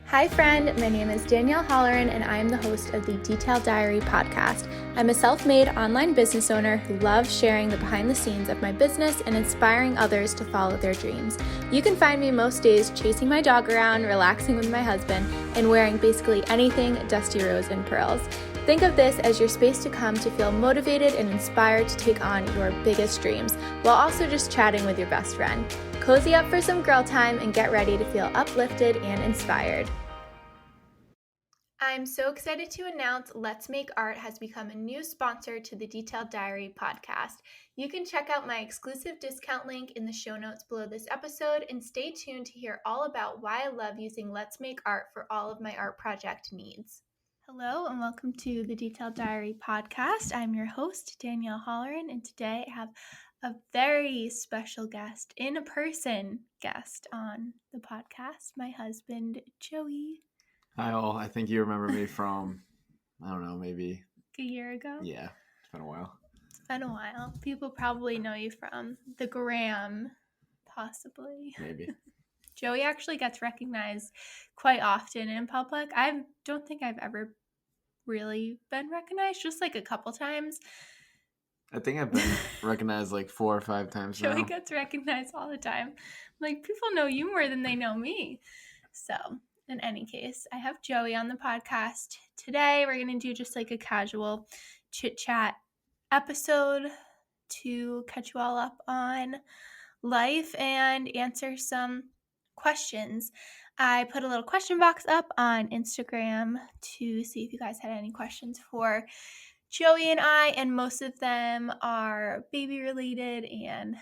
Hi friend, my name is Danielle Holleran and I am the host of the Detail Diary podcast. I'm a self-made online business owner who loves sharing the behind the scenes of my business and inspiring others to follow their dreams. You can find me most days chasing my dog around, relaxing with my husband, and wearing basically anything Dusty Rose and Pearls. Think of this as your space to come to feel motivated and inspired to take on your biggest dreams, while also just chatting with your best friend. Cozy up for some girl time and get ready to feel uplifted and inspired. I'm so excited to announce Let's Make Art has become a new sponsor to the Detailed Diary podcast. You can check out my exclusive discount link in the show notes below this episode and stay tuned to hear all about why I love using Let's Make Art for all of my art project needs. Hello and welcome to the Detailed Diary podcast. I'm your host, Danielle Holleran, and today I have a very special guest, in-person guest on the podcast, my husband, Joey. Hi all. I think you remember me from, I don't know, maybe a year ago? Yeah, it's been a while. It's been a while. People probably know you from the gram, possibly. Maybe. Joey actually gets recognized quite often in public. I don't think I've ever really been recognized, just like a couple times. I think I've been recognized like 4 or 5 times now. Joey gets recognized all the time. Like, people know you more than they know me. So, in any case, I have Joey on the podcast. Today, we're going to do just like a casual chit-chat episode to catch you all up on life and answer some questions. I put a little question box up on Instagram to see if you guys had any questions for Joey and I, and most of them are baby related and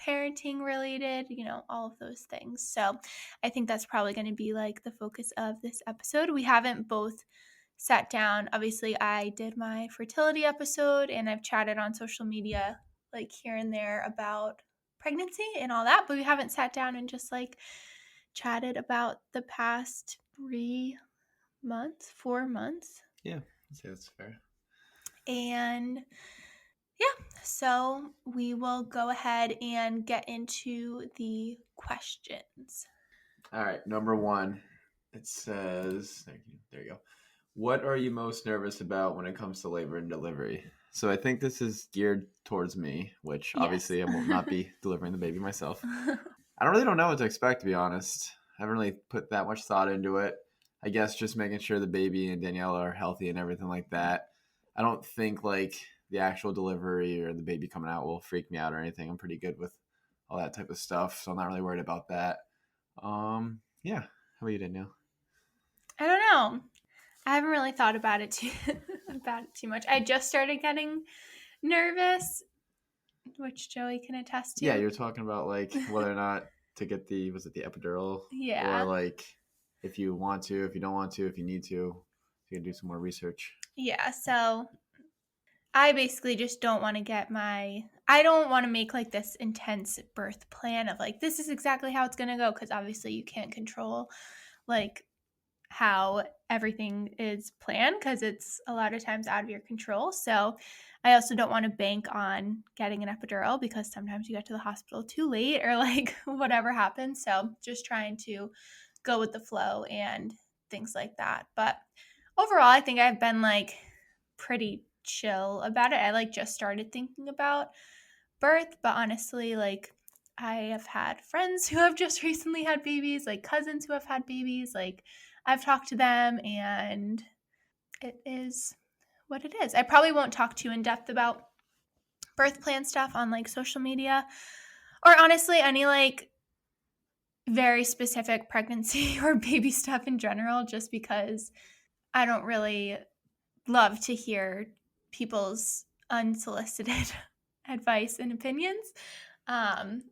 parenting related, all of those things. So I think that's probably going to be like the focus of this episode. We haven't both sat down. Obviously, I did my fertility episode and I've chatted on social media like here and there about pregnancy and all that, but we haven't sat down and just like chatted about the past 4 months. Yeah, I'd say that's fair. And yeah, so we will go ahead and get into the questions. All right, number 1. It says, there you go. What are you most nervous about when it comes to labor and delivery? So I think this is geared towards me, which obviously I will not be delivering the baby myself. I really don't know what to expect, to be honest. I haven't really put that much thought into it. I guess just making sure the baby and Danielle are healthy and everything like that. I don't think like the actual delivery or the baby coming out will freak me out or anything. I'm pretty good with all that type of stuff, so I'm not really worried about that. Yeah. How about you, Danielle? I don't know. I haven't really thought about it too much. I just started getting nervous, which Joey can attest to. Yeah, you're talking about like whether or not to get the epidural? Yeah. Or like if you want to, if you don't want to, if you need to, you can do some more research. Yeah, so I basically just don't want to I don't want to make like this intense birth plan of like, this is exactly how it's going to go. Because obviously you can't control like how everything is planned because it's a lot of times out of your control. So I also don't want to bank on getting an epidural because sometimes you get to the hospital too late or like whatever happens. So just trying to go with the flow and things like that. But overall, I think I've been like pretty chill about it. I like just started thinking about birth, but honestly, like I have had friends who have just recently had babies, like cousins who have had babies, like I've talked to them and it is what it is. I probably won't talk too in depth about birth plan stuff on like social media or honestly any like very specific pregnancy or baby stuff in general, just because I don't really love to hear people's unsolicited advice and opinions. And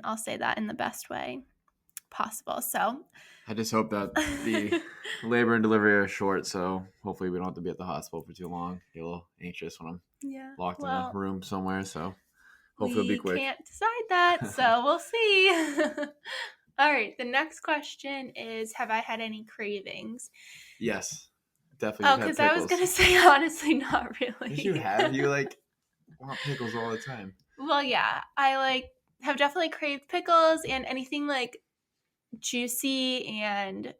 I'll say that in the best way possible. So I just hope that the labor and delivery are short, so hopefully we don't have to be at the hospital for too long. Get a little anxious when I'm locked in a room somewhere, so hopefully it'll be quick. We can't decide that, so we'll see. All right, the next question is, have I had any cravings? Yes, definitely. Oh, because I was going to say, honestly, not really. Yes, you have. You like want pickles all the time. Well, yeah, I like have definitely craved pickles and anything like juicy and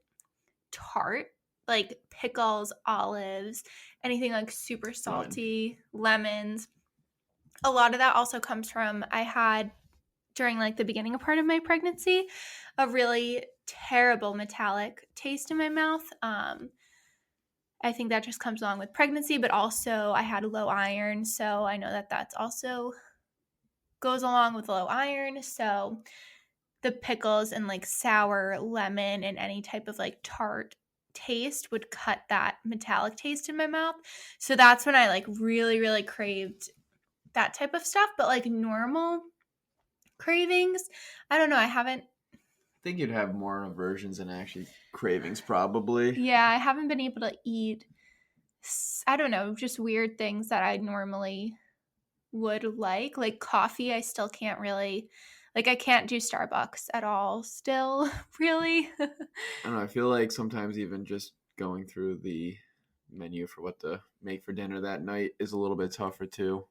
tart, like pickles, olives, anything like super Good. salty, lemons. A lot of that also comes from I had during like the beginning part of my pregnancy a really terrible metallic taste in my mouth. I think that just comes along with pregnancy, but also I had low iron, so I know that that's also goes along with low iron. So the pickles and like sour lemon and any type of like tart taste would cut that metallic taste in my mouth. So that's when I like really, really craved that type of stuff. But like normal cravings, I don't know. I haven't, I think you'd have more aversions than actually cravings, probably. yeah, I haven't been able to eat, I don't know, just weird things that I normally would like coffee. I still can't really, like, I can't do Starbucks at all still, really. I don't know. I feel like sometimes even just going through the menu for what to make for dinner that night is a little bit tougher too,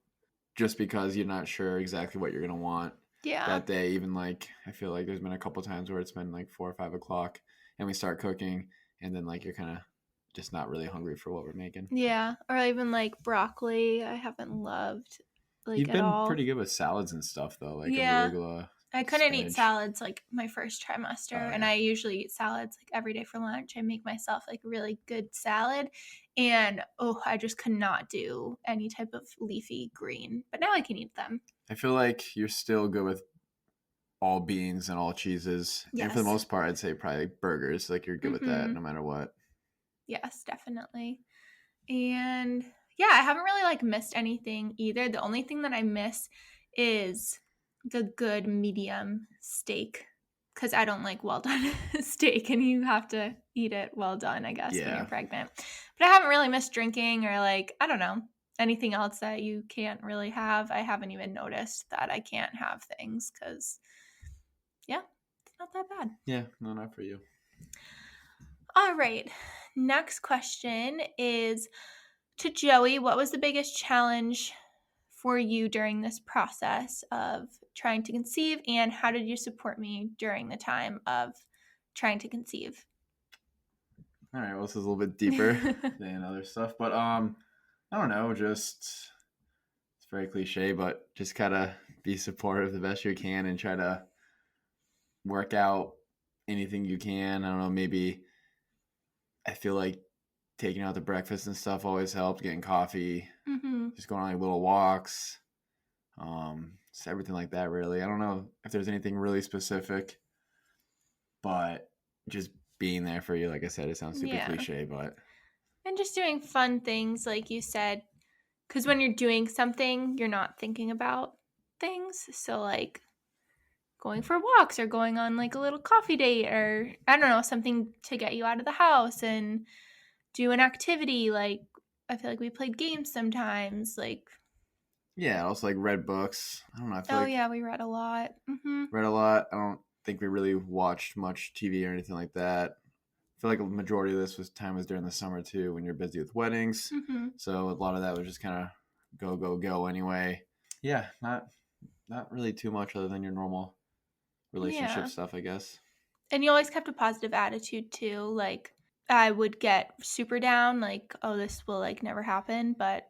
just because you're not sure exactly what you're gonna want Yeah. that day. Even like I feel like there's been a couple times where it's been like 4 or 5 o'clock, and we start cooking, and then like you're kind of just not really hungry for what we're making. Yeah. Or even like broccoli, I haven't loved like You've at been all. pretty good with salads and stuff though, like Yeah. arugula, I couldn't eat spinach. salads like my first trimester, Oh and yeah. I usually eat salads like every day for lunch. I make myself like a really good salad, and oh, I just could not do any type of leafy green, but now I can eat them. I feel like you're still good with all beans and all cheeses, and for the Yes. most part, I'd say probably burgers. Like you're good with that no Mhm. matter what. Yes, definitely. And yeah, I haven't really like missed anything either. The only thing that I miss is the good medium steak because I don't like well done steak and you have to eat it well done, I guess, when you're Yeah. pregnant. But I haven't really missed drinking or like, I don't know, anything else that you can't really have. I haven't even noticed that I can't have things because, yeah, it's not that bad. Yeah. No, not for you. All right. Next question is to Joey. What was the biggest challenge for you during this process of trying to conceive, and how did you support me during the time of trying to conceive? All right. Well, this is a little bit deeper than other stuff, but I don't know. Just it's very cliche, but just gotta be supportive the best you can and try to work out anything you can. I don't know. Maybe I feel like taking out the breakfast and stuff always helps. Getting coffee, Mm-hmm. just going on like little walks, just everything like that. Really, I don't know if there's anything really specific, but just being there for you. Like I said, it sounds super Yeah. cliche, but And just doing fun things, like you said, because when you're doing something, you're not thinking about things. So, like, going for walks or going on like a little coffee date or I don't know, something to get you out of the house and do an activity. Like, I feel like we played games sometimes. Like, yeah, also like read books. I don't know. I feel oh, like yeah, we read a lot. Mm-hmm. read a lot. I don't think we really watched much TV or anything like that. I feel like a majority of this was time was during the summer too, when you're busy with weddings. Mm-hmm. So a lot of that was just kind of go go go anyway. Yeah, not really too much other than your normal relationship Yeah. stuff, I guess. And you always kept a positive attitude too. Like, I would get super down, like, oh, this will like never happen. But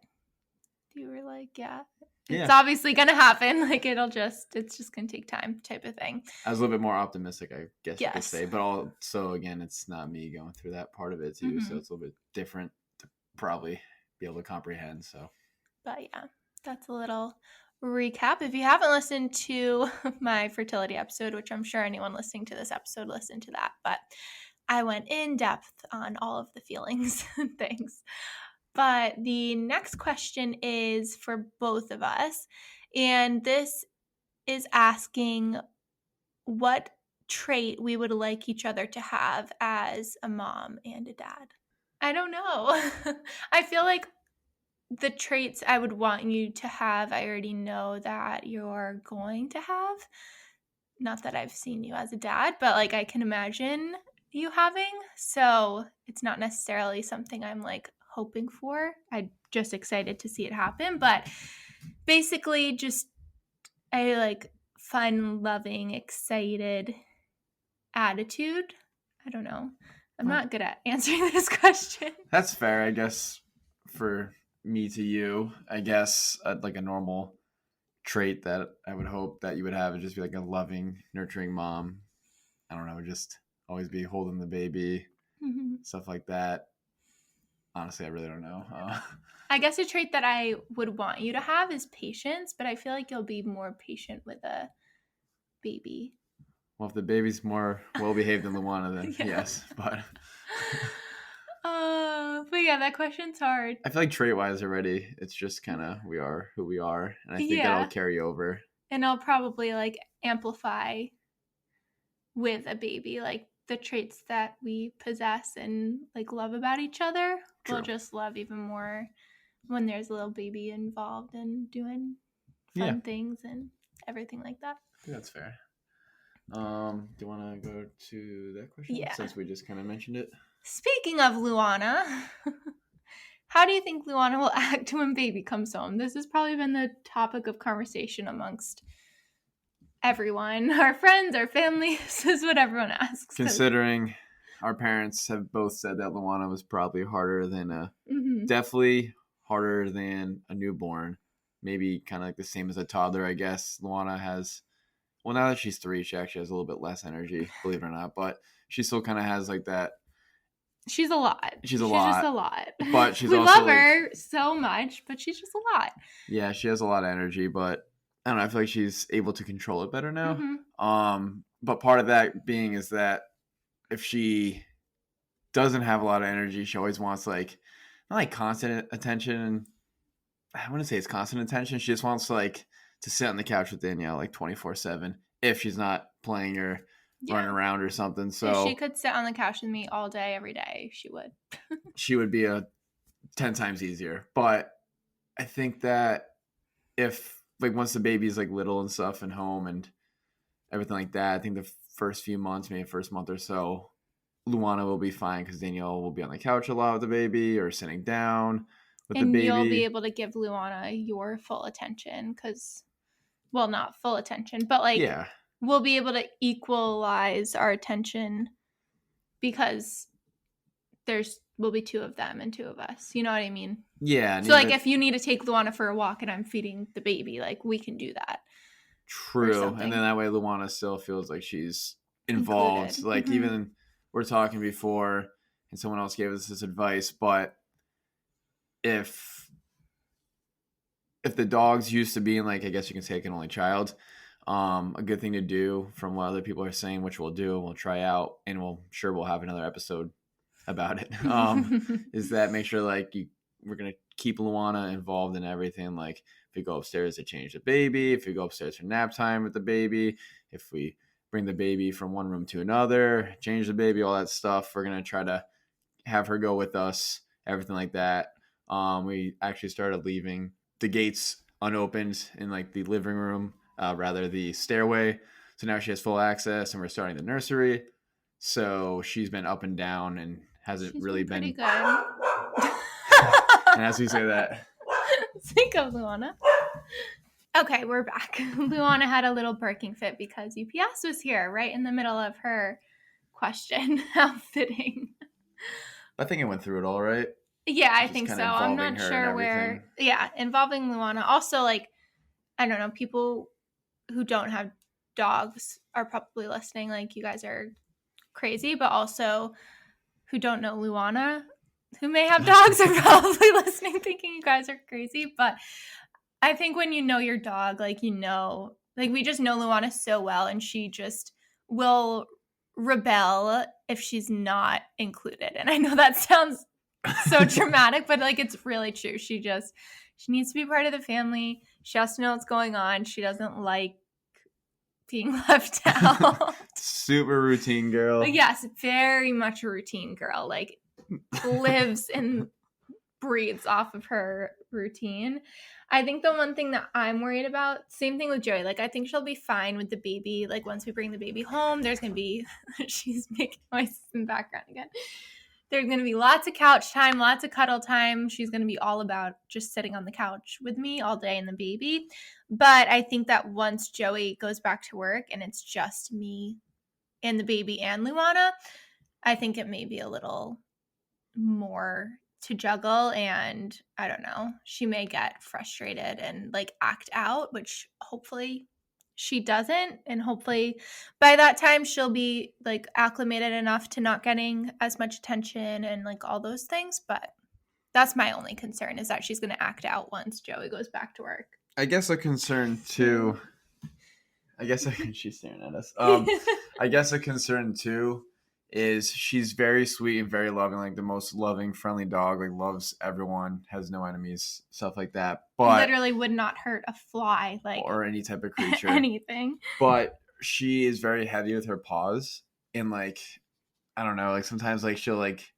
you were like, yeah, it's Yeah, obviously going to happen. Like, it's just going to take time type of thing. I was a little bit more optimistic, I guess you could Yes. say. But also, again, it's not me going through that part of it too, so Mm-hmm. it's a little bit different to probably be able to comprehend. So But yeah, that's a little recap. If you haven't listened to my fertility episode, which I'm sure anyone listening to this episode listened to that, but I went in depth on all of the feelings and things. But the next question is for both of us. And this is asking what trait we would like each other to have as a mom and a dad. I don't know. I feel like the traits I would want you to have, I already know that you're going to have. Not that I've seen you as a dad, but like I can imagine you having. So it's not necessarily something I'm like hoping for. I'm just excited to see it happen. But basically, just a like fun, loving, excited attitude. I don't know. I'm not good at answering this question. That's fair, I guess. For me to you, I guess like a normal trait that I would hope that you would have is just be like a loving, nurturing mom. I don't know, just always be holding the baby, stuff like that. Honestly, I really don't know. I guess a trait that I would want you to have is patience, but I feel like you'll be more patient with a baby. Well, if the baby's more well behaved than Luana, then yes. But but yeah, that question's hard. I feel like trait wise already, it's just kind of we are who we are, and I think that'll carry over. And I'll probably like amplify with a baby, like the traits that we possess and like love about each other. We'll just love even more when there's a little baby involved and doing fun things and everything like that. I think that's fair. Do you want to go to that question? Yeah. Since we just kind of mentioned it. Speaking of Luana, how do you think Luana will act when baby comes home? This has probably been the topic of conversation amongst everyone, our friends, our family. This is what everyone asks. Considering our parents have both said that Luana was probably harder than definitely harder than a newborn. Maybe kind of like the same as a toddler, I guess. Luana has, well, now that she's 3, she actually has a little bit less energy, believe it or not. But she still kind of has like that. She's a lot. She's just a lot. But she's we also love her so much, but she's just a lot. Yeah, she has a lot of energy, but I don't know. I feel like she's able to control it better now. But part of that being is that if she doesn't have a lot of energy, she always wants like not like constant attention. I wouldn't say it's constant attention. She just wants like to sit on the couch with Danielle like 24/7 if she's not playing or running around or something. So if she could sit on the couch with me all day, every day, she would. She would be a 10 times easier. But I think that if like once the baby's like little and stuff and home and everything like that, I think the first few months, maybe first month or so, Luana will be fine because Danielle will be on the couch a lot with the baby or sitting down with the baby. And you'll be able to give Luana your full attention because, well, not full attention, but like we'll be able to equalize our attention because will be 2 of them and 2 of us. You know what I mean? Yeah. So like if you need to take Luana for a walk and I'm feeding the baby, like we can do that. True. And then that way Luana still feels like she's involved. Included. Like even we're talking before and someone else gave us this advice, but if the dog's used to being like, I guess you can say like an only child, a good thing to do from what other people are saying, which we'll do, we'll try out, and we'll have another episode about it, is that make sure like we're going to keep Luana involved in everything. Like if we go upstairs to change the baby, if we go upstairs for nap time with the baby, if we bring the baby from one room to another, change the baby, all that stuff, we're going to try to have her go with us, everything like that. We actually started leaving the gates unopened in like the living room, rather the stairway. So now she has full access and we're starting the nursery. So she's been up and down and hasn't really been pretty good. And as we say that, think of Luana. Okay, we're back. Luana had a little barking fit because UPS was here right in the middle of her question. How fitting. I think I went through it all right. Yeah, I think so. I'm not sure where. Yeah, involving Luana. Also, like, I don't know, people who don't have dogs are probably listening. Like, you guys are crazy, but also who don't know Luana, who may have dogs, are probably listening thinking you guys are crazy. But I think when you know your dog, like, you know, like we just know Luana so well, and she just will rebel if she's not included. And I know that sounds so dramatic, but like it's really true. She needs to be part of the family. She has to know what's going on. She doesn't like being left out. Super routine girl. But yes, very much a routine girl. Like lives and breathes off of her routine. I think the one thing that I'm worried about, same thing with Joey. Like I think she'll be fine with the baby. Like once we bring the baby home, there's gonna be she's making noises in the background again. There's going to be lots of couch time, lots of cuddle time. She's going to be all about just sitting on the couch with me all day and the baby. But I think that once Joey goes back to work and it's just me and the baby and Luana, I think it may be a little more to juggle, and I don't know, she may get frustrated and like act out, which hopefully she doesn't, and hopefully by that time she'll be like acclimated enough to not getting as much attention and like all those things. But that's my only concern, is that she's going to act out once Joey goes back to work. I guess a concern too. She's staring at us. I guess a concern too is she's very sweet and very loving, like the most loving, friendly dog, like loves everyone, has no enemies, stuff like that. But literally would not hurt a fly, like, or any type of creature, anything. But she is very heavy with her paws, and like I don't know, like sometimes like she'll like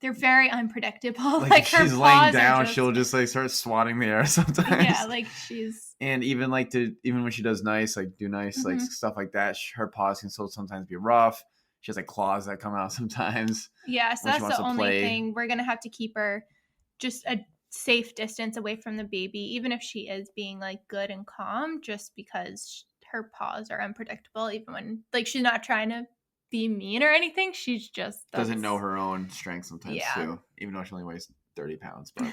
they're very unpredictable. like Like if her she's laying paws down, are just, she'll just like start swatting the air sometimes. yeah, like she's, And even like even when she does nice, like do nice, like stuff like that, her paws can still sometimes be rough. She has like claws that come out sometimes. yeah. So when she that's wants the to only play. thing. We're gonna have to keep her just a safe distance away from the baby, even if she is being like good and calm, just because her paws are unpredictable. Even when like she's not trying to be mean or anything, she's just Doesn't know her own strength sometimes Yeah. too, even though she only weighs 30 pounds. But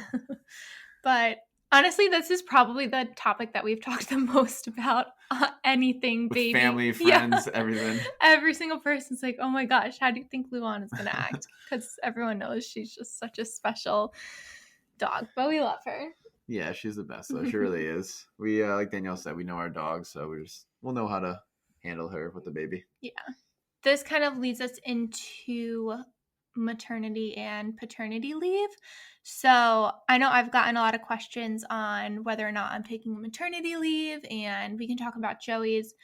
But honestly, this is probably the topic that we've talked the most about. Anything with baby, family, friends, everything. Every single person's like, oh my gosh, how do you think Luan is going to act? Because everyone knows she's just such a special dog, but we love her. Yeah, she's the best though. She really is. We like Danielle said, we know our dog, so we'll know how to handle her with the baby. Yeah. This kind of leads us into maternity and paternity leave. So I know I've gotten a lot of questions on whether or not I'm taking maternity leave, and we can talk about Joey's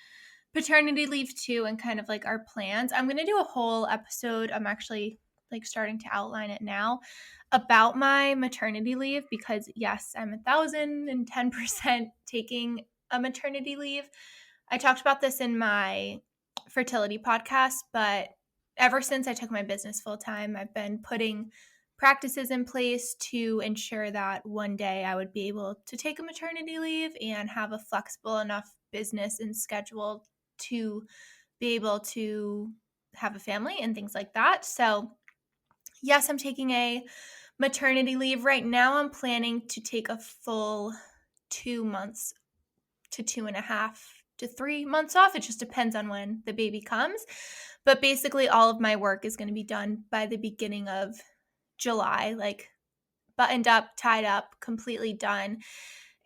paternity leave too, and kind of like our plans. I'm going to do a whole episode. I'm actually like starting to outline it now about my maternity leave, because yes, I'm 1,010% taking a maternity leave. I talked about this in my fertility podcast, but ever since I took my business full time, I've been putting practices in place to ensure that one day I would be able to take a maternity leave and have a flexible enough business and schedule to be able to have a family and things like that. So, yes, I'm taking a maternity leave. Right now, I'm planning to take a full 2 months to 2.5 to 3 months off. It just depends on when the baby comes. But basically, all of my work is going to be done by the beginning of July, like buttoned up, tied up, completely done.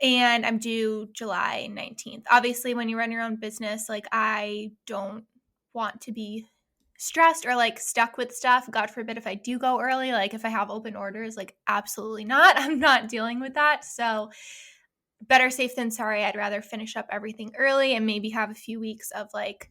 And I'm due July 19th. Obviously, when you run your own business, like I don't want to be stressed or like stuck with stuff. God forbid if I do go early, like if I have open orders, like absolutely not. I'm not dealing with that. So better safe than sorry. I'd rather finish up everything early and maybe have a few weeks of like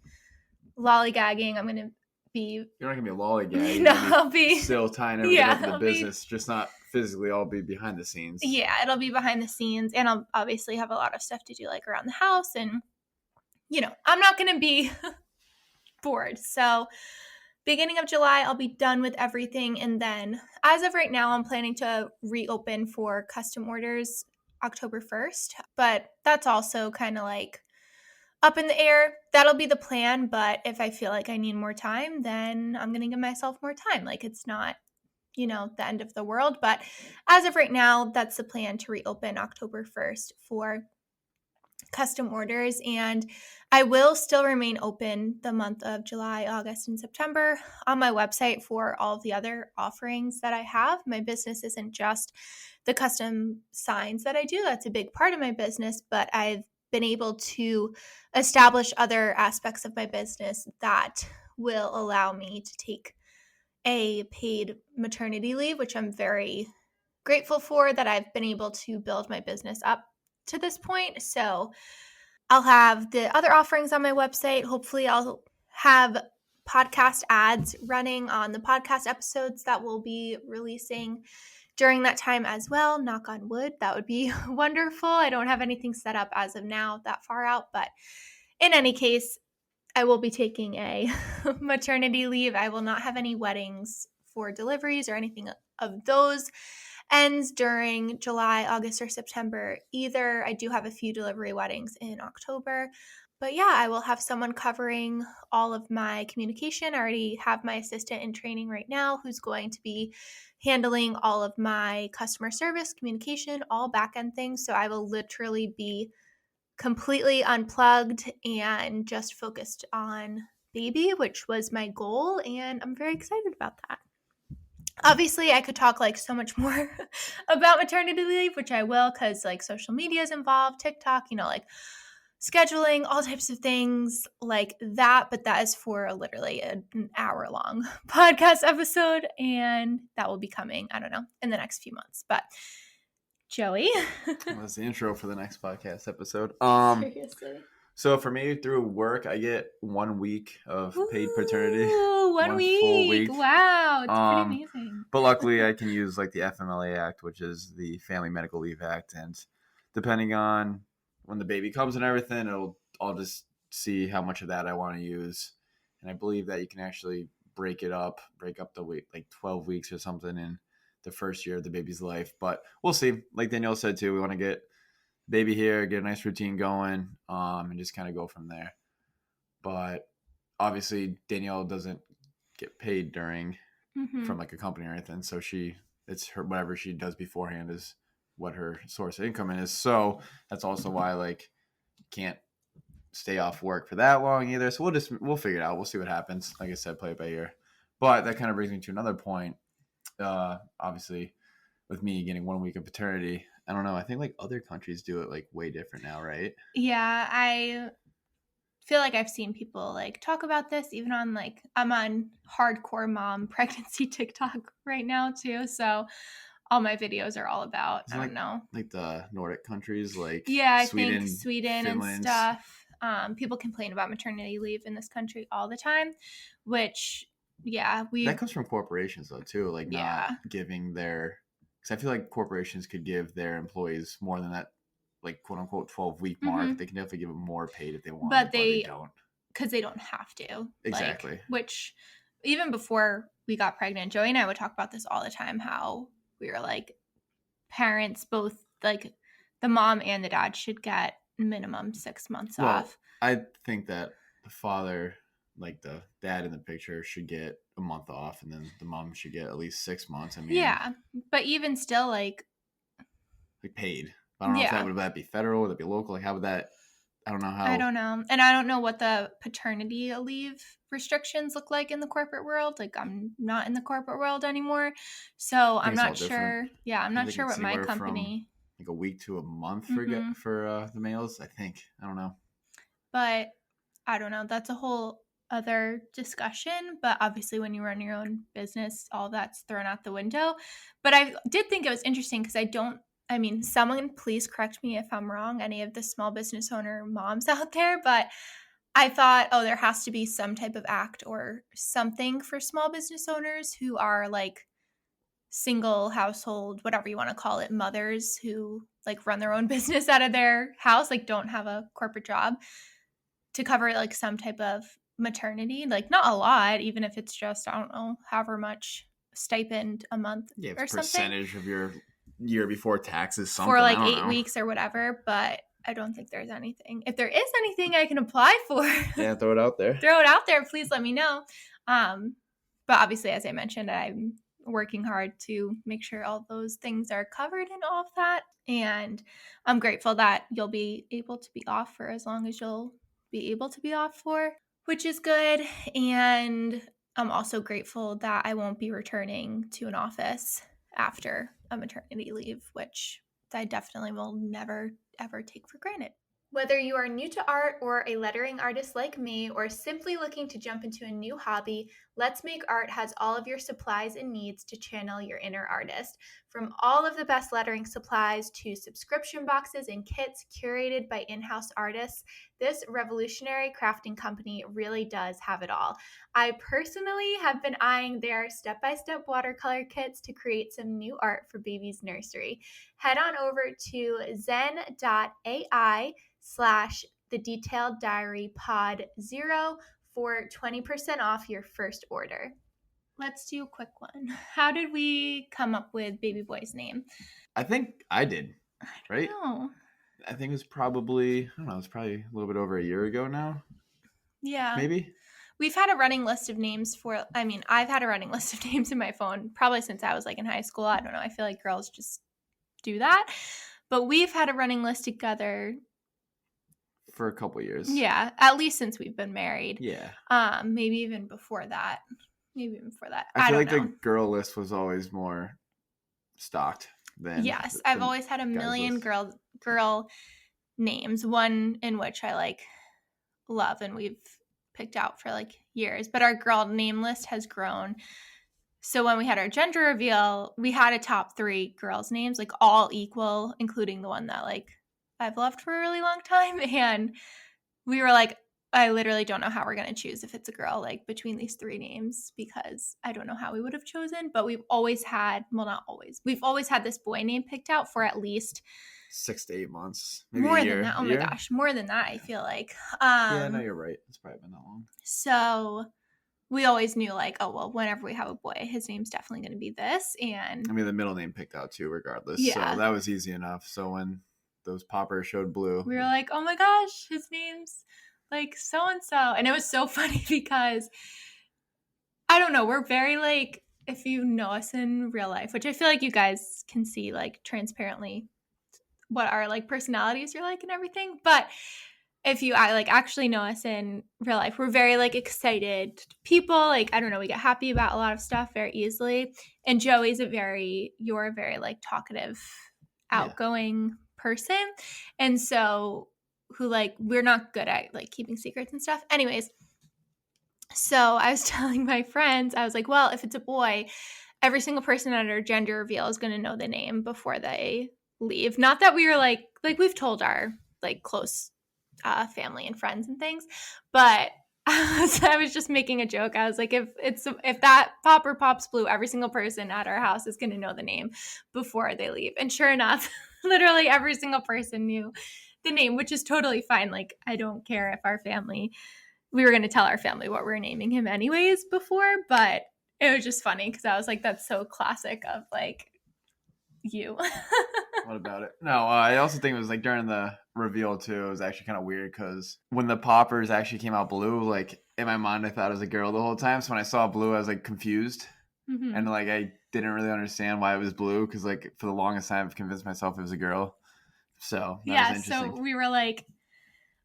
lollygagging. I'm going to be. You're not gonna be a lollygag. No, I'll be still tying everything up in the business, just not physically. I'll be behind the scenes. Yeah, it'll be behind the scenes, and I'll obviously have a lot of stuff to do, like around the house, and I'm not going to be bored. So, beginning of July, I'll be done with everything, and then as of right now, I'm planning to reopen for custom orders October 1st, but that's also kind of like up in the air. That'll be the plan, but if I feel like I need more time, then I'm going to give myself more time. Like it's not, the end of the world, but as of right now, that's the plan, to reopen October 1st for custom orders. And I will still remain open the month of July, August, and September on my website for all of the other offerings that I have. My business isn't just the custom signs that I do. That's a big part of my business, but I've been able to establish other aspects of my business that will allow me to take a paid maternity leave, which I'm very grateful for, that I've been able to build my business up to this point. So I'll have the other offerings on my website. Hopefully I'll have podcast ads running on the podcast episodes that we'll be releasing during that time as well. Knock on wood. That would be wonderful. I don't have anything set up as of now that far out, but in any case, I will be taking a maternity leave. I will not have any weddings for deliveries or anything of those ends during July, August, or September either. I do have a few delivery weddings in October, But yeah, I will have someone covering all of my communication. I already have my assistant in training right now who's going to be handling all of my customer service, communication, all back end things. So I will literally be completely unplugged and just focused on baby, which was my goal. And I'm very excited about that. Obviously, I could talk like so much more about maternity leave, which I will because like social media is involved, TikTok, like scheduling, all types of things like that. But that is for literally an hour long podcast episode. And that will be coming, I don't know, in the next few months. But Joey. That's the intro for the next podcast episode. Seriously. So for me, through work, I get 1 week of paid paternity, Ooh, one one full week. week. Wow. It's pretty amazing. But luckily, I can use like the FMLA Act, which is the Family Medical Leave Act, and depending on when the baby comes and everything, I'll just see how much of that I want to use, and I believe that you can actually break up the week like 12 weeks or something in the first year of the baby's life. But we'll see. Like Danielle said too, we want to get baby here, get a nice routine going, and just kind of go from there. But obviously, Danielle doesn't get paid during from like a company or anything, so it's her whatever she does beforehand is what her source of income is. So that's also why like can't stay off work for that long either. So we'll figure it out. We'll see what happens. Like I said, play it by ear. But that kind of brings me to another point. Obviously, with me getting 1 week of paternity, I don't know. I think like other countries do it like way different now, right? Yeah, I feel like I've seen people like talk about this even on like I'm on hardcore mom pregnancy TikTok right now too. So all my videos are all about, Is it I don't know. like the Nordic countries like Yeah, I think Sweden, Sweden and Finland. stuff. People complain about maternity leave in this country all the time, which yeah, that comes from corporations though too, like not yeah. giving their because I feel like corporations could give their employees more than that like quote unquote 12-week mark. They can definitely give them more paid if they wanted, But but they they don't. because they don't have to. Exactly. Like, which even before we got pregnant, Joey and I would talk about this all the time, how we were like parents both like the mom and the dad should get minimum 6 months off. I think that the father, like the dad in the picture, should get a month off, and then the mom should get at least 6 months. I mean, Yeah. But even still like paid. I don't know if yeah. would that be federal, would that be local? Like how would that I don't know how I don't know. And I don't know what the paternity leave restrictions look like in the corporate world. Like I'm not in the corporate world anymore. So I think I'm it's all not different. sure. Yeah, I'm not think sure it's what my anywhere from company like a week to a month Mhm. for the males. I think I don't know. But I don't know. That's a whole other discussion. But obviously, when you run your own business, all that's thrown out the window. But I did think it was interesting because I mean, someone please correct me if I'm wrong, any of the small business owner moms out there. But I thought, oh, there has to be some type of act or something for small business owners who are like single household, whatever you want to call it, mothers who like run their own business out of their house, like don't have a corporate job to cover like some type of maternity, like not a lot, even if it's just, I don't know, however much stipend a month Yeah, it's or something percentage of your year before taxes, something. for I like don't 8 weeks or whatever. But I don't think there's anything. If there is anything I can apply for, Yeah, throw it out there. throw it out there. Please let me know. Um, but obviously, as I mentioned, I'm working hard to make sure all those things are covered and all of that. And I'm grateful that you'll be able to be off for as long as you'll be able to be off for, which is good. And I'm also grateful that I won't be returning to an office after a maternity leave, which I definitely will never, ever take for granted. Whether you are new to art or a lettering artist like me, or simply looking to jump into a new hobby, Let's Make Art has all of your supplies and needs to channel your inner artist. From all of the best lettering supplies to subscription boxes and kits curated by in-house artists, this revolutionary crafting company really does have it all. I personally have been eyeing their step-by-step watercolor kits to create some new art for baby's nursery. Head on over to zen.ai/the detailed diary pod 0 for 20% off your first order. Let's do a quick one. How did we come up with baby boy's name? I think I did, right? No. I think it was probably, I don't know, it was probably a little bit over a year ago now, Yeah. maybe. We've had a running list of names for, I mean, I've had a running list of names in my phone probably since I was like in high school. I don't know. I feel like girls just do that. But we've had a running list together. For a couple years. Yeah, at least since we've been married. Yeah. Maybe even before that. Maybe even before that. I I feel don't like the know. girl list was always more stocked than Yes, I've the always had a guys million list. girl names. One in which I like love and we've picked out for like years. But our girl name list has grown. So when we had our gender reveal, we had a top 3 girls' names, like all equal, including the one that like I've loved for a really long time. And we were like, I literally don't know how we're going to choose if it's a girl, like between these 3 names, because I don't know how we would have chosen. But we've always had, well, not always, we've always had this boy name picked out for at least 6 to 8 months, maybe a more than year. that. A Oh my year? gosh, more than that, I feel like. Yeah, no, you're right. It's probably been that long. So we always knew like, oh, well, whenever we have a boy, his name's definitely going to be this. And I mean, the middle name picked out too, regardless. yeah. So that was easy enough. So when those poppers showed blue, We were like, oh my gosh, his name's like so and so. And it was so funny because I don't know, we're very like, if you know us in real life, which I feel like you guys can see like transparently what our like personalities are like and everything. But if you like actually know us in real life, we're very like excited people. Like, I don't know, we get happy about a lot of stuff very easily. And you're a very like talkative, outgoing person. And so who like we're not good at like keeping secrets and stuff. Anyways, so I was telling my friends, I was like, well, if it's a boy, every single person at our gender reveal is going to know the name before they leave. Not that we were like we've told our like close family and friends and things, but I was just making a joke. I was like, if that popper pops blue, every single person at our house is going to know the name before they leave. And sure enough, literally every single person knew the name, which is totally fine. Like, I don't care if we were going to tell our family what we were naming him anyways before, but it was just funny because I was like, that's so classic of like you. what about it? No, I also think it was like during the reveal too. It was actually kind of weird because when the poppers actually came out blue, like in my mind, I thought it was a girl the whole time. So when I saw blue, I was like confused. Mm-hmm. And like I didn't really understand why it was blue because like for the longest time I've convinced myself it was a girl. So that was interesting. So we were like,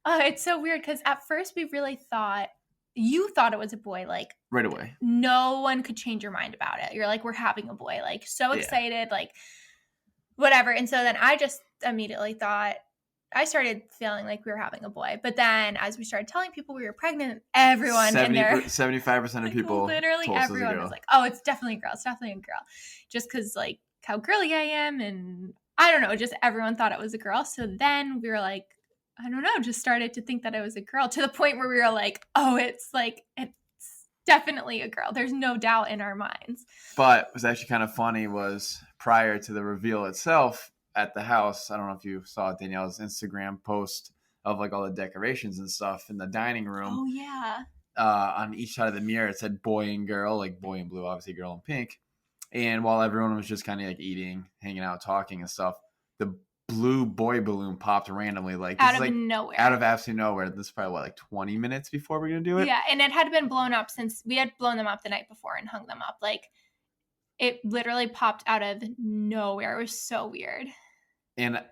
oh, it's so weird because at first we really thought you thought it was a boy. Like right away, no one could change your mind about it. You're like, we're having a boy. Like so Yeah. excited, like whatever. And so then I just immediately thought. I started feeling like we were having a boy, but then as we started telling people we were pregnant, everyone 75% of people, literally told us it was a everyone girl. was like, "Oh, it's definitely a girl. It's definitely a girl," just because like how girly I am, and I don't know, just everyone thought it was a girl. So then we were like, I don't know, just started to think that it was a girl to the point where we were like, "Oh, it's definitely a girl." There's no doubt in our minds. But what was actually kind of funny was prior to the reveal itself at the house, I don't know if you saw Danielle's Instagram post of like all the decorations and stuff in the dining room. Oh yeah. On each side of the mirror, it said boy and girl, like boy in blue, obviously girl in pink. And while everyone was just kind of like eating, hanging out, talking and stuff, the blue boy balloon popped randomly, like out of like nowhere. Out of absolutely nowhere. This is probably what, like 20 minutes before we're gonna do it. Yeah, and it had been blown up since we had blown them up the night before and hung them up. Like it literally popped out of nowhere. It was so weird. And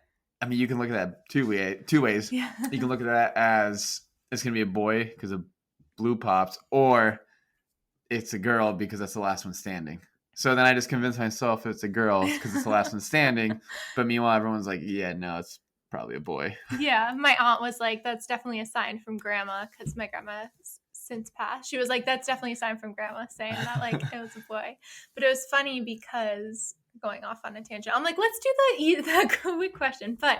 I mean, you can look at that two ways. Yeah. You can look at that as it's gonna be a boy because of blue pops, or it's a girl because that's the last one standing. So then I just convinced myself it's a girl because it's the last one standing. But meanwhile, everyone's like, yeah, no, it's probably a boy. Yeah. My aunt was like, that's definitely a sign from grandma because my grandma since passed. She was like, that's definitely a sign from grandma saying that like it was a boy. But it was funny because going off on a tangent, I'm like, let's do the COVID question. But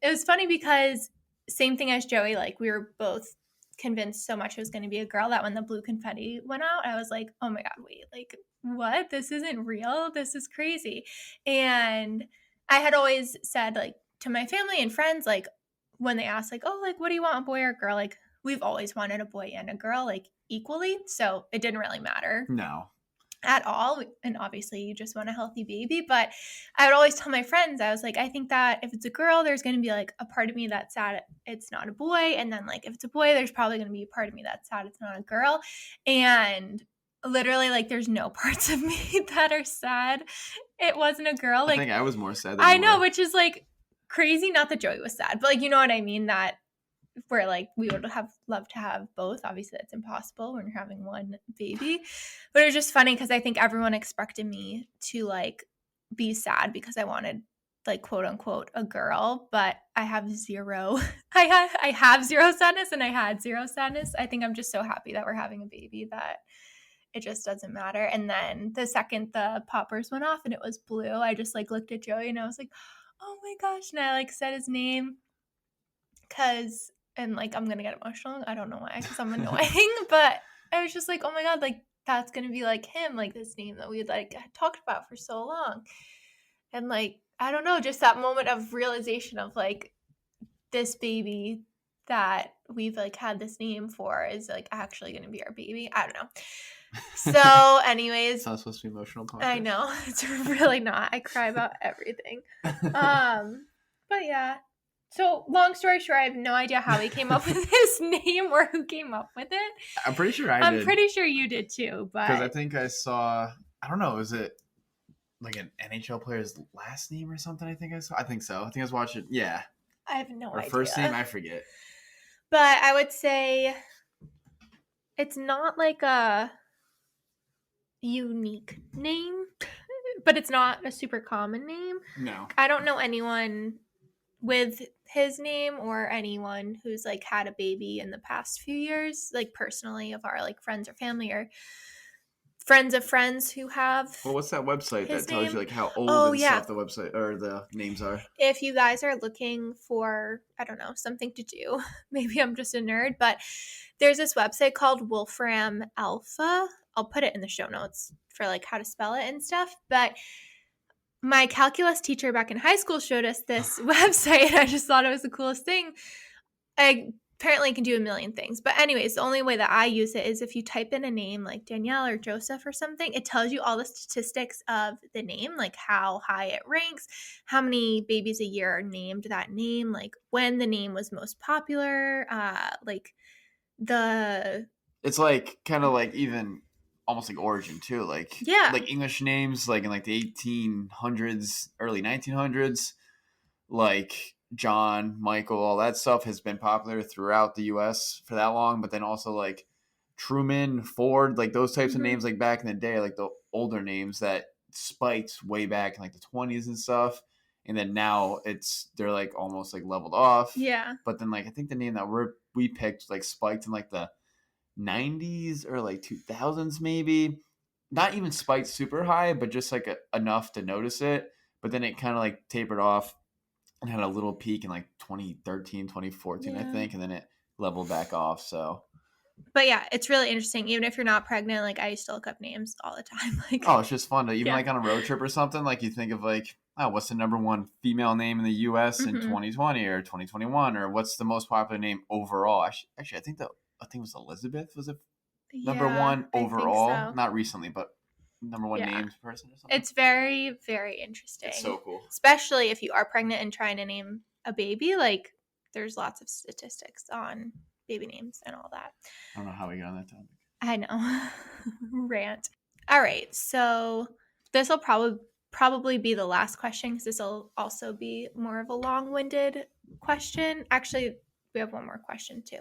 it was funny because same thing as Joey, like we were both convinced so much it was going to be a girl that when the blue confetti went out, I was like, oh my God, wait, like what? This isn't real. This is crazy. And I had always said like to my family and friends, like when they asked like, oh, like, what do you want, a boy or a girl? Like we've always wanted a boy and a girl, like equally. So it didn't really matter. No. at all. And obviously, you just want a healthy baby. But I would always tell my friends, I was like, I think that if it's a girl, there's going to be like a part of me that's sad it's not a boy. And then, like, if it's a boy, there's probably going to be a part of me that's sad it's not a girl. And literally, like, there's no parts of me that are sad it wasn't a girl. I Like, think I was more sad than I you know, were. which is like crazy. Not that Joey was sad, but like, you know what I mean? That where like we would have loved to have both. Obviously, that's impossible when you're having one baby. But it was just funny because I think everyone expected me to like be sad because I wanted like quote unquote a girl, but I have zero. I have zero sadness and I had zero sadness. I think I'm just so happy that we're having a baby that it just doesn't matter. And then the second the poppers went off and it was blue, I just like looked at Joey and I was like, oh my gosh. And I like said his name because, and like I'm going to get emotional. I don't know why, because I'm annoying. But I was just like, oh my God, like that's going to be like him, like this name that we like had talked about for so long. And like, I don't know, just that moment of realization of like this baby that we've like had this name for is like actually going to be our baby. I don't know. So, anyways, It's not supposed to be emotional podcast. I know it's really not. I cry about everything. But yeah. So, long story short, I have no idea how he came up with his name or who came up with it. I'm pretty sure I I'm did. pretty sure you did too, Because I but think I saw, I don't know, is it like an NHL player's last name or something? I think I saw. I think so. I think I was watching. Yeah. I have no Or idea. first name, I forget. But I would say it's not like a unique name, but it's not a super common name. No. I don't know anyone with his name or anyone who's like had a baby in the past few years, like personally of our like friends or family or friends of friends who have. Well, what's that website his that tells name? you like how old Oh, and yeah. stuff the website or the names are? If you guys are looking for, I don't know, something to do, maybe I'm just a nerd, but there's this website called Wolfram Alpha. I'll put it in the show notes for like how to spell it and stuff. But my calculus teacher back in high school showed us this website, and I just thought it was the coolest thing. I apparently can do a million things. But anyways, the only way that I use it is if you type in a name like Danielle or Joseph or something, it tells you all the statistics of the name, like how high it ranks, how many babies a year are named that name, like when the name was most popular, like the It's like kind of like even almost like origin too, like yeah. like English names like in like the 1800s, early 1900s, like John, Michael, all that stuff has been popular throughout the US for that long, but then also like Truman, Ford, like those types of names like back in the day, like the older names that spiked way back in like the 20s and stuff. And then now they're like almost like leveled off. Yeah. But then like I think the name that we picked like spiked in like the 90s or like 2000s maybe. Not even spiked super high, but just like enough to notice it. But then it kind of like tapered off and had a little peak in like 2013, 2014, I think, and then it leveled back off. So, but yeah, it's really interesting. Even if you're not pregnant, like I used to look up names all the time. Like, oh, it's just fun to even Yeah. like on a road trip or something. Like you think of like, oh, what's the number one female name in the U.S. in 2020 or 2021, or what's the most popular name overall? Actually, I think it was Elizabeth. Was it number one overall? I think so. Not recently, but number one Yeah. named person or something. It's very, very interesting. It's so cool. Especially if you are pregnant and trying to name a baby. Like, there's lots of statistics on baby names and all that. I don't know how we got on that topic. I know. Rant. All right. So this will probably be the last question because this will also be more of a long-winded question. Actually, we have one more question too.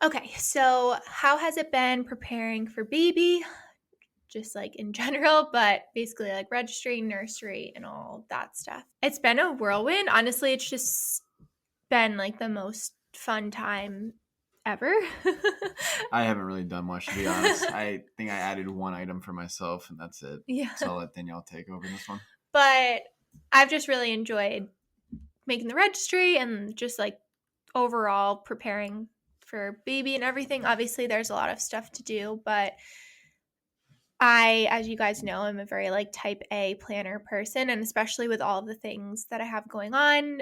Okay. So how has it been preparing for baby? Just like in general, but basically like registry, nursery, and all that stuff. It's been a whirlwind. Honestly, it's just been like the most fun time ever. I haven't really done much, to be honest. I think I added one item for myself, and that's it. Yeah. So I'll let Danielle take over this one. But I've just really enjoyed making the registry and just like overall preparing for baby and everything. Obviously, there's a lot of stuff to do, but I, as you guys know, I'm a very like type A planner person, and especially with all of the things that I have going on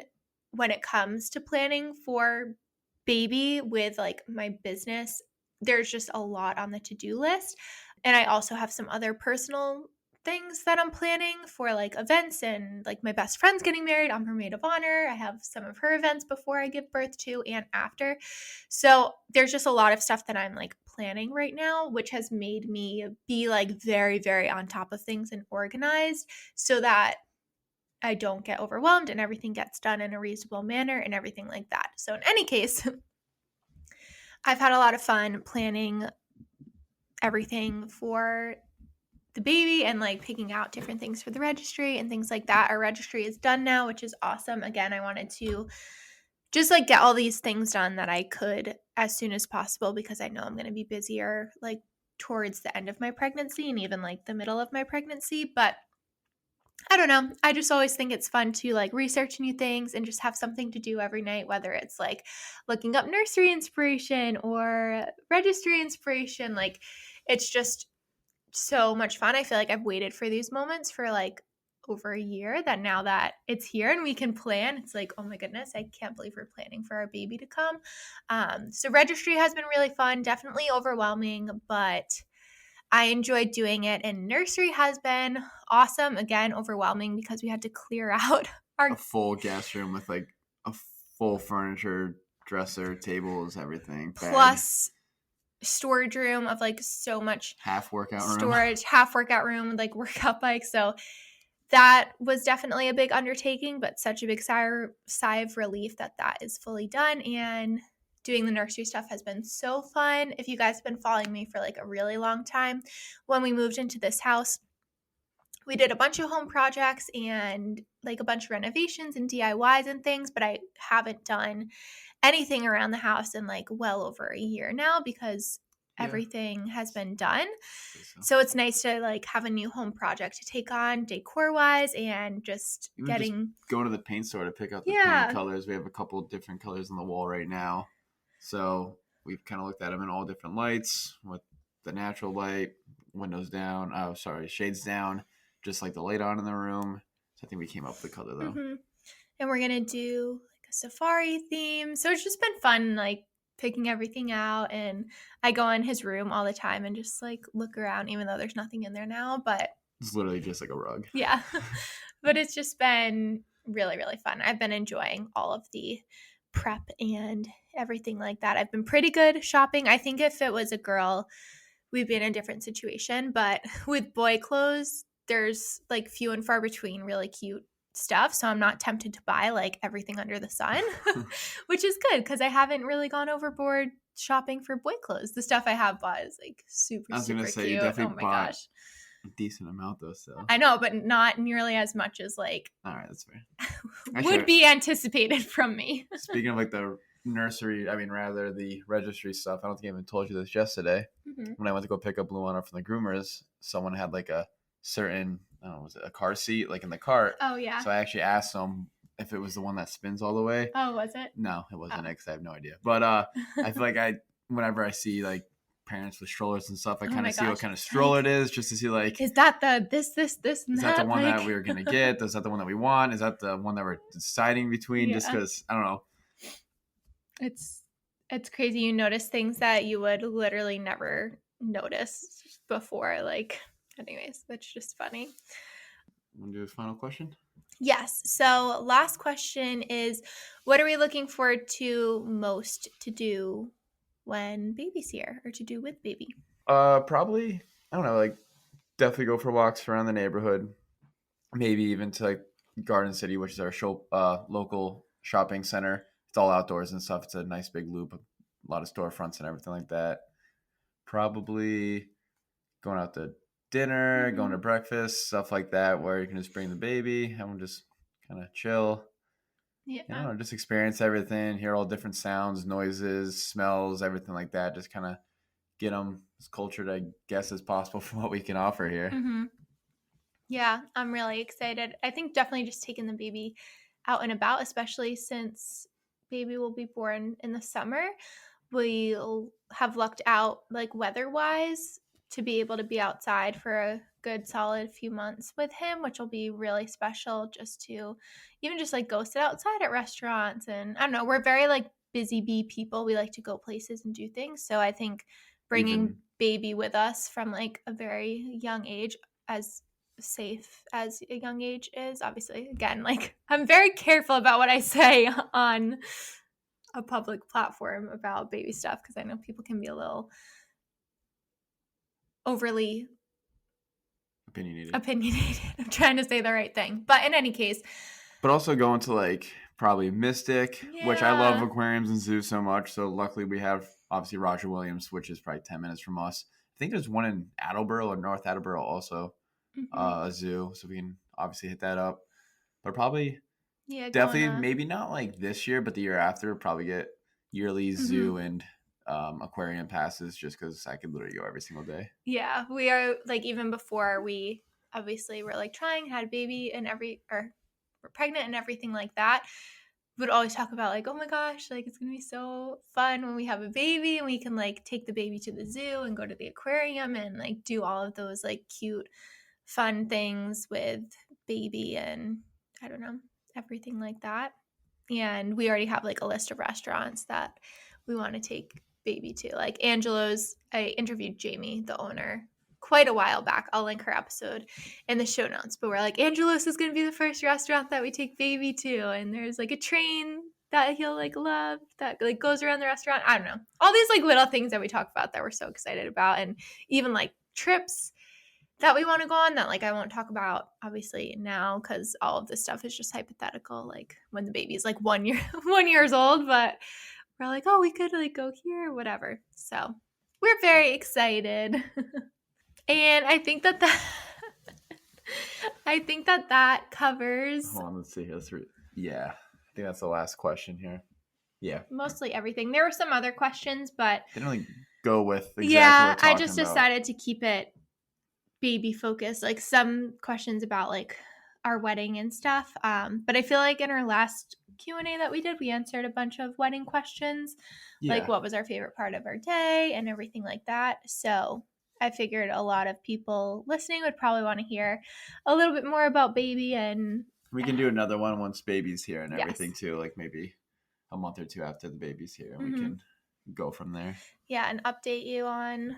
when it comes to planning for baby with like my business, there's just a lot on the to-do list. And I also have some other personal things that I'm planning for like events, and like my best friend's getting married. I'm her maid of honor. I have some of her events before I give birth to and after. So there's just a lot of stuff that I'm like planning right now, which has made me be like very, very on top of things and organized so that I don't get overwhelmed and everything gets done in a reasonable manner and everything like that. So in any case, I've had a lot of fun planning everything for the baby and like picking out different things for the registry and things like that. Our registry is done now, which is awesome. Again, I wanted to just like get all these things done that I could as soon as possible because I know I'm going to be busier like towards the end of my pregnancy and even like the middle of my pregnancy. But I don't know. I just always think it's fun to like research new things and just have something to do every night, whether it's like looking up nursery inspiration or registry inspiration. Like it's just so much fun. I feel like I've waited for these moments for like over a year, that now that it's here and we can plan, it's like, oh my goodness, I can't believe we're planning for our baby to come. So registry has been really fun, definitely overwhelming, but I enjoyed doing it. And nursery has been awesome. Again, overwhelming because we had to clear out A our full guest room with like a full furniture, dresser, tables, everything, bed, plus storage room of like so much half workout room. storage, half workout room, like workout bike. So that was definitely a big undertaking, but such a big sigh of relief that that is fully done. And doing the nursery stuff has been so fun. If you guys have been following me for like a really long time, when we moved into this house, we did a bunch of home projects and like a bunch of renovations and DIYs and things, but I haven't done anything around the house in like well over a year now because Yeah. everything has been done. So. So it's nice to like have a new home project to take on decor wise and just Even getting just going to the paint store to pick out the Yeah. paint colors. We have a couple of different colors on the wall right now. So we've kind of looked at them in all different lights with the natural light, windows down. Oh, sorry, shades down, just like the light on in the room. So I think we came up with the color though. Mm-hmm. And we're gonna do like a safari theme. So it's just been fun, like picking everything out. And I go in his room all the time and just like look around, even though there's nothing in there now. But It's literally just like a rug. yeah, but it's just been really, really fun. I've been enjoying all of the prep and everything like that. I've been pretty good shopping. I think if it was a girl, we'd be in a different situation. But with boy clothes, there's like few and far between really cute stuff. So I'm not tempted to buy like everything under the sun, which is good because I haven't really gone overboard shopping for boy clothes. The stuff I have bought is like super, I was super gonna say cute. you definitely Oh my bought gosh. a decent amount though. So I know, but not nearly as much as like all right, that's fair. would be anticipated from me. Speaking of like the nursery, I mean rather the registry stuff. I don't think I even told you this yesterday. Mm-hmm. When I went to go pick up Blue Honor from the groomers, someone had like a certain, I don't know, was it a car seat like in the cart? Oh yeah. So I actually asked them if it was the one that spins all the way. Oh, was it? No, it wasn't. Because I have no idea. But I feel like whenever I see like parents with strollers and stuff, I kind of see what kind of stroller it is, just to see like, is that the this, and is that the one that we were gonna get? Is that the one that we want? Is that the one that we're deciding between? Yeah. Just because I don't know. It's crazy. You notice things that you would literally never notice before. Like, anyways, that's just funny. Want to do a final question? Yes. So, last question is, what are we looking forward to most to do when baby's here, or to do with baby? Probably I don't know. Like definitely go for walks around the neighborhood. Maybe even to like Garden City, which is our local shopping center. It's all outdoors and stuff. It's a nice big loop, a lot of storefronts and everything like that. Probably going out to dinner, going to breakfast, stuff like that, where you can just bring the baby, have them just kind of chill. Yeah. You know, just experience everything, hear all different sounds, noises, smells, everything like that. Just kind of get them as cultured, I guess, as possible from what we can offer here. Mm-hmm. Yeah, I'm really excited. I think definitely just taking the baby out and about, especially since baby will be born in the summer. We'll have lucked out like weather-wise to be able to be outside for a good solid few months with him, which will be really special just to even just like go sit outside at restaurants. And I don't know, we're very like busy bee people. We like to go places and do things. So I think bringing Even baby with us from like a very young age, as safe as a young age is. Obviously, again, like I'm very careful about what I say on a public platform about baby stuff because I know people can be a little overly opinionated. I'm trying to say the right thing. But in any case. But also going to like probably Mystic, which I love Yeah. aquariums and zoos so much. So luckily we have obviously Roger Williams, which is probably 10 minutes from us. I think there's one in Attleboro or North Attleboro also, a zoo. So we can obviously hit that up. But probably definitely maybe not like this year, but the year after, probably get yearly zoo and aquarium passes just because I could literally go every single day. Yeah, we are like even before we obviously were like trying, had a baby and we're pregnant and everything like that. Would always talk about like, oh my gosh, like it's gonna be so fun when we have a baby and we can like take the baby to the zoo and go to the aquarium and like do all of those like cute, fun things with baby and I don't know, everything like that. And we already have like a list of restaurants that we want to take baby to. Like Angelo's, I interviewed Jamie, the owner, quite a while back. I'll link her episode in the show notes. But we're like, Angelo's is going to be the first restaurant that we take baby to. And there's like a train that he'll like love that like goes around the restaurant. I don't know. All these like little things that we talk about that we're so excited about. And even like trips that we want to go on that like I won't talk about obviously now because all of this stuff is just hypothetical, like when the baby's like 1 year 1 years old, but we're like, oh, we could like go here or whatever. So we're very excited. And I think that covers Hold on, let's see here. Yeah, I think that's the last question here. Yeah, mostly everything. There were some other questions, but they didn't really go with exactly yeah, what we're I just about. decided to keep it baby focused, like some questions about like our wedding and stuff. But I feel like in our last Q&A that we did, we answered a bunch of wedding questions, like what was our favorite part of our day and everything like that. So I figured a lot of people listening would probably want to hear a little bit more about baby, and we can do another one once baby's here and everything too, like maybe a month or two after the baby's here, and we can go from there. Yeah, and update you on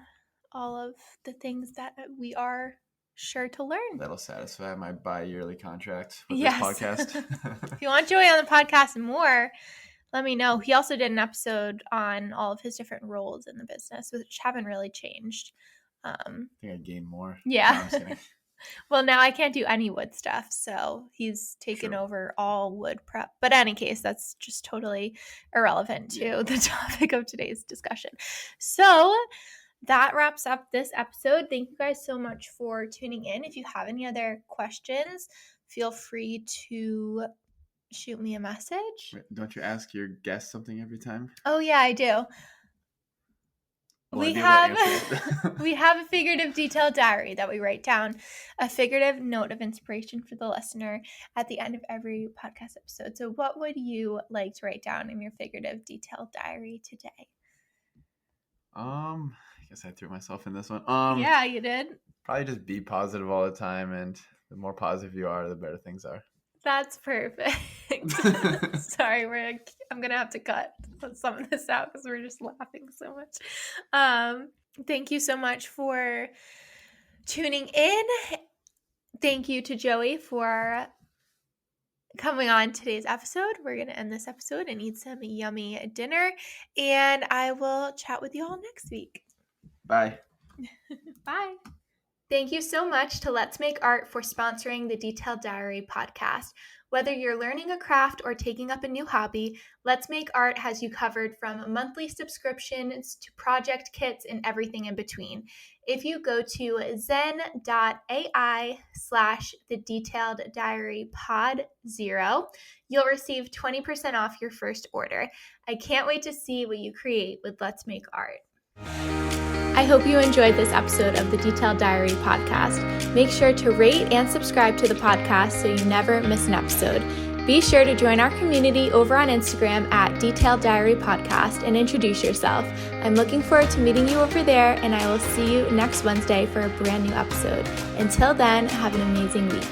all of the things that we are sure to learn. That'll satisfy my bi-yearly contract with this podcast. If you want Joey on the podcast and more, let me know. He also did an episode on all of his different roles in the business, which haven't really changed. I think I gained more. Yeah. No, I'm just kidding. Well, now I can't do any wood stuff, so he's taken over all wood prep. But in any case, that's just totally irrelevant to the topic of today's discussion. So that wraps up this episode. Thank you guys so much for tuning in. If you have any other questions, feel free to shoot me a message. Don't you ask your guests something every time? Oh, yeah, I do. We have a figurative detailed diary that we write down, a figurative note of inspiration for the listener at the end of every podcast episode. So what would you like to write down in your figurative detailed diary today? I guess I threw myself in this one. Yeah, you did. Probably just be positive all the time, and the more positive you are, the better things are. That's perfect. Sorry, I'm going to have to cut some of this out because we're just laughing so much. Thank you so much for tuning in. Thank you to Joey for coming on today's episode. We're going to end this episode and eat some yummy dinner, and I will chat with you all next week. Bye. Bye. Thank you so much to Let's Make Art for sponsoring the Detailed Diary podcast. Whether you're learning a craft or taking up a new hobby, Let's Make Art has you covered from monthly subscriptions to project kits and everything in between. If you go to zen.ai/thedetailediarypod0, you'll receive 20% off your first order. I can't wait to see what you create with Let's Make Art. I hope you enjoyed this episode of the Detailed Diary podcast. Make sure to rate and subscribe to the podcast so you never miss an episode. Be sure to join our community over on Instagram at Detailed Diary Podcast and introduce yourself. I'm looking forward to meeting you over there, and I will see you next Wednesday for a brand new episode. Until then, have an amazing week.